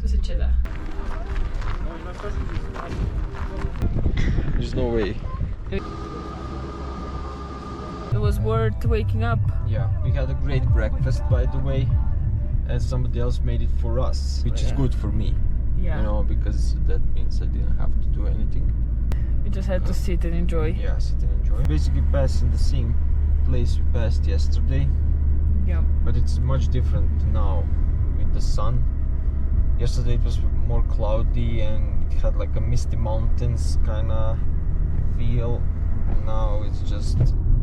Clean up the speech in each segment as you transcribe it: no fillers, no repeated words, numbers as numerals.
to Seceda. There's no way. It was worth waking up. Yeah, we had a great breakfast, by the way, and somebody else made it for us, which is good for me. Yeah. You know, because that means I didn't have to do anything. We just had to sit and enjoy. Yeah, sit and enjoy. Basically passing the same place we passed yesterday. Yeah. But it's much different now with the sun. Yesterday it was more cloudy and it had like a misty mountains kind of feel. Now it's just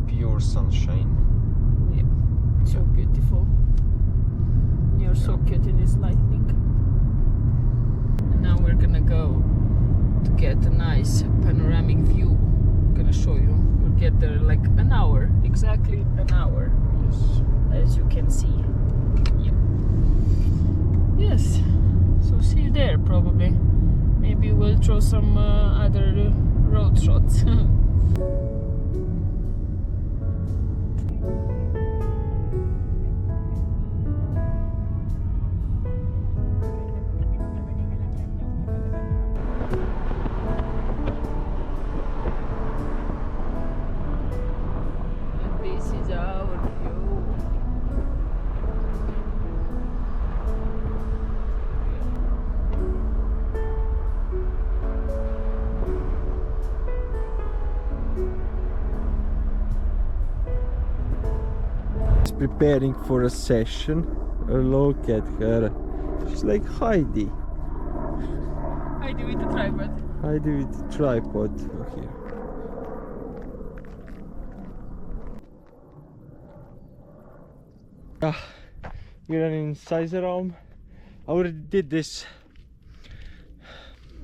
pure sunshine. Yeah. So beautiful. You're so cute in this lightning. And now we're gonna go to get a nice panoramic view. I'm gonna show you. We'll get there like an hour, exactly an hour. Yes. As you can see. Yeah. Yes. So see you there probably. Maybe we'll throw some other road shots. This is our view. She's preparing for a session. Look at her. She's like Heidi. Heidi with the tripod. Heidi with the tripod. Look here. We're in Seiser Alm. I already did this.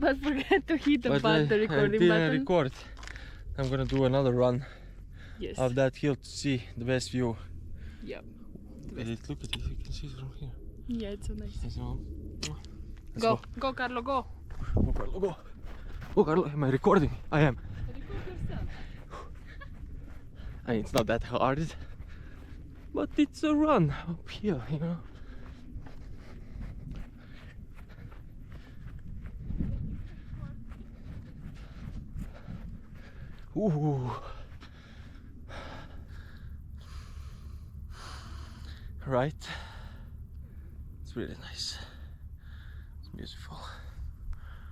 But forget to hit the But button, the I recording didn't button. record. I'm gonna do another run Yes. of that hill to see the best view. Yeah. Look at it, you can see it from here. Yeah, it's so nice. Seiser Alm. Let's Go, go, Carlo, go. Go, Carlo, go. Go, Carlo, am I recording? I am. Record yourself. I mean, it's not that hard. But it's a run uphill, you know. Ooh. Right. It's really nice. It's beautiful.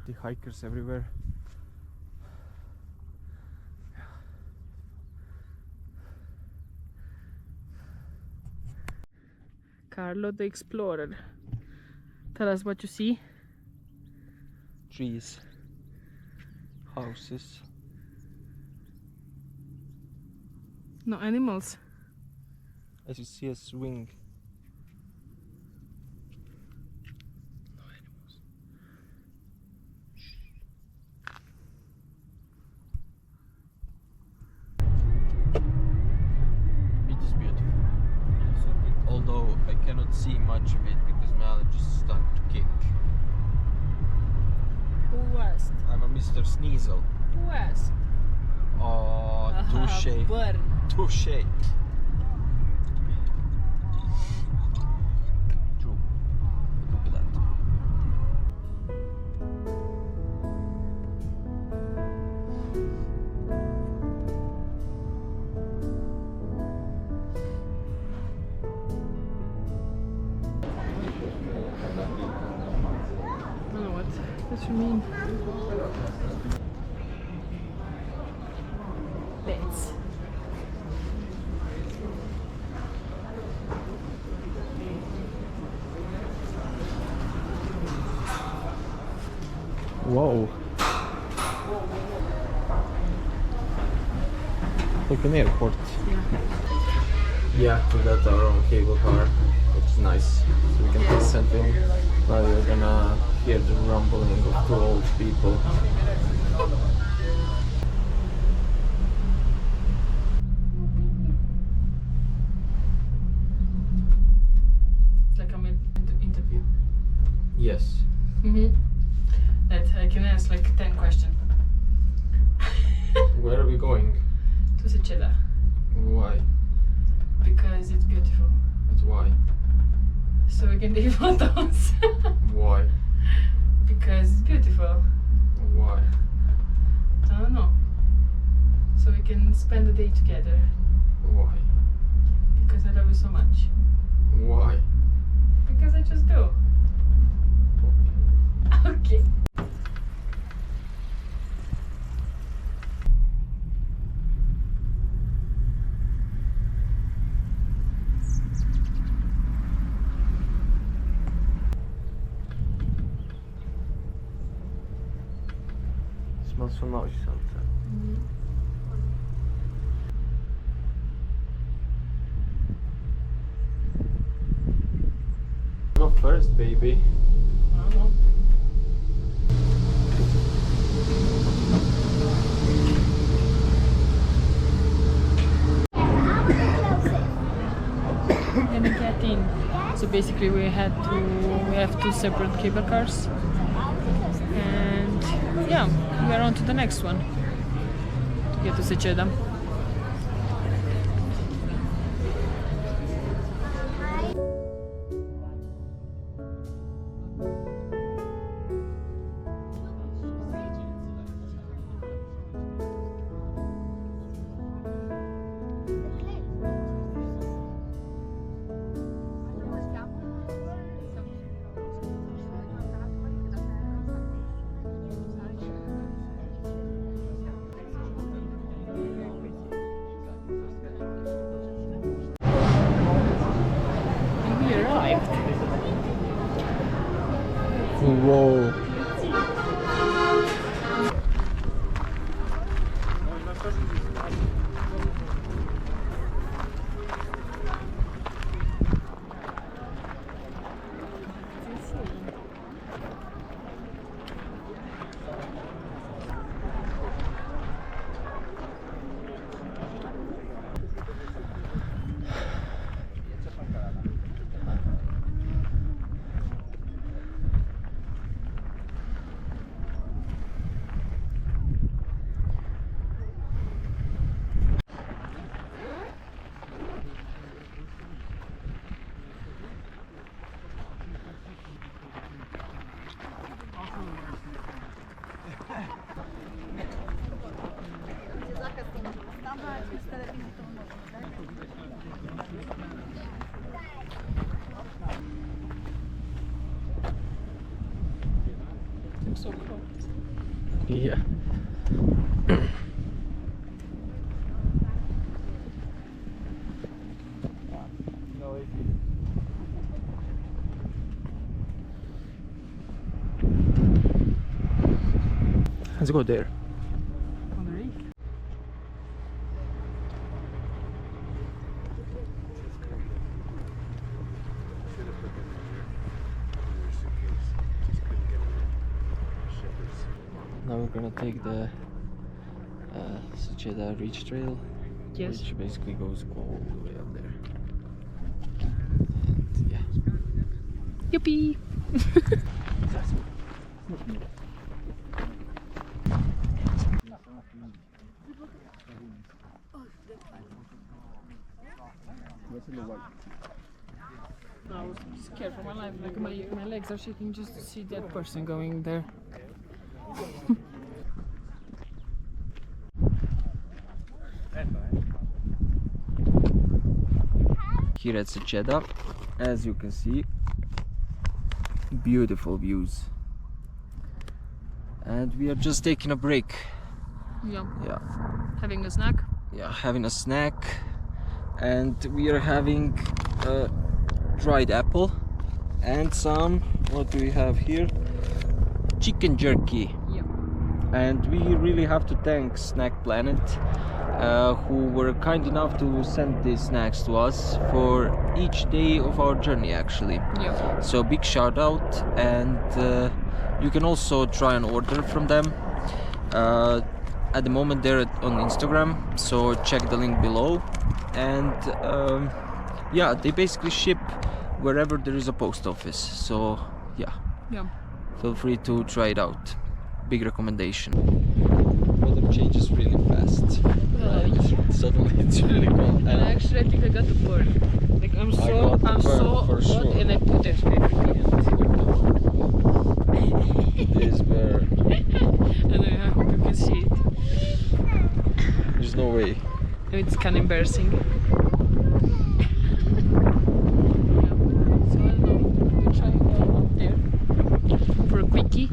The hikers everywhere. Carlo the Explorer. Tell us what you see. Trees. Houses. No animals. As you see a swing. No animals. It is beautiful. Although I cannot see much of it because my allergies start to kick. Who asked? I'm a Mr. Sneasel. Who asked? Oh, touche. Burn. Touche. True. Look at that. I don't know what you mean. Let's. Whoa. Like an airport. Yeah, we got our own cable car, which is nice. So we can listen to him. Now you're gonna hear the rumbling of two old people. It's like I'm in interview. Yes. That I can ask like 10 questions. Where are we going? To Seceda. Why? Because it's beautiful. But why? So we can take photos. Why? spend the day together. Why? Because I love you so much. Why? Because I just do. Okay. Smells so nice outside. Go first, baby. Gonna get in. So basically we have two separate cable cars. And yeah, we're on to the next one. To get to Seceda. We arrived. Whoa. I'm so cold. Yeah. Let's go there. On the rig. Now we're gonna take the Seceda Ridge Trail, Yes. which basically goes all the way up there. And yeah. Yippee! I was scared for my life, like my legs are shaking just to see that person going there. Here at Seceda, as you can see, beautiful views. And we are just taking a break. Yeah. Yeah. Having a snack. Yeah, having a snack, and we are having a dried apple and some, what do we have here? Chicken jerky. Yeah. And we really have to thank Snack Planet, who were kind enough to send these snacks to us for each day of our journey, actually. Yeah. So big shout out, and you can also try and order from them. At the moment they're on Instagram, so check the link below. And yeah, they basically ship wherever there is a post office, so yeah, Yeah. feel free to try it out. Big recommendation. Weather changes really fast. Suddenly it's really cold. And actually, I think I got the burn. Like I'm got the I'm burn so for hot, sure. and I put it This burn. and I hope you can see it. There's no way. It's kind of embarrassing. Yeah. So I don't know. We're trying to go up there for a quickie.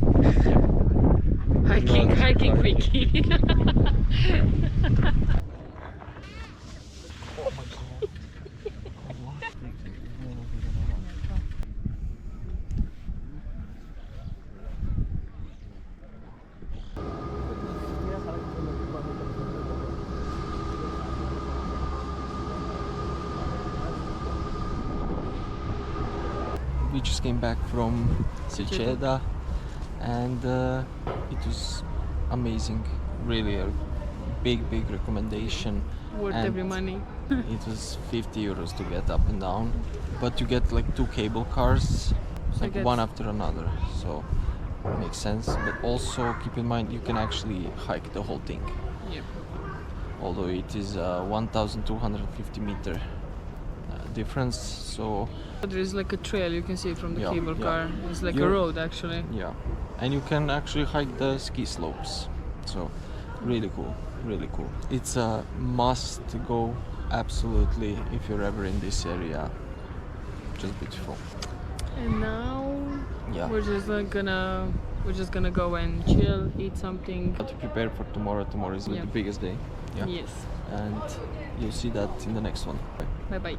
hiking quickie. We just came back from Seceda and it was amazing, really a big recommendation. Worth And every money. it was 50 euros to get up and down, but you get like 2 cable cars, like one after another, so it makes sense. But also keep in mind you can actually hike the whole thing. Yep. Although it is a 1250 meter difference, so There is like a trail, you can see it from the Yeah, cable yeah. car. It's like a You're- road actually. yeah, and you can actually hike the ski slopes, so really cool. It's a must go, absolutely, if you're ever in this area. Just beautiful. And now Yeah, we're just gonna go and chill, eat something. to prepare for tomorrow. Tomorrow is like Yeah. the biggest day. Yeah, Yes. and you'll see that in the next one. Bye bye.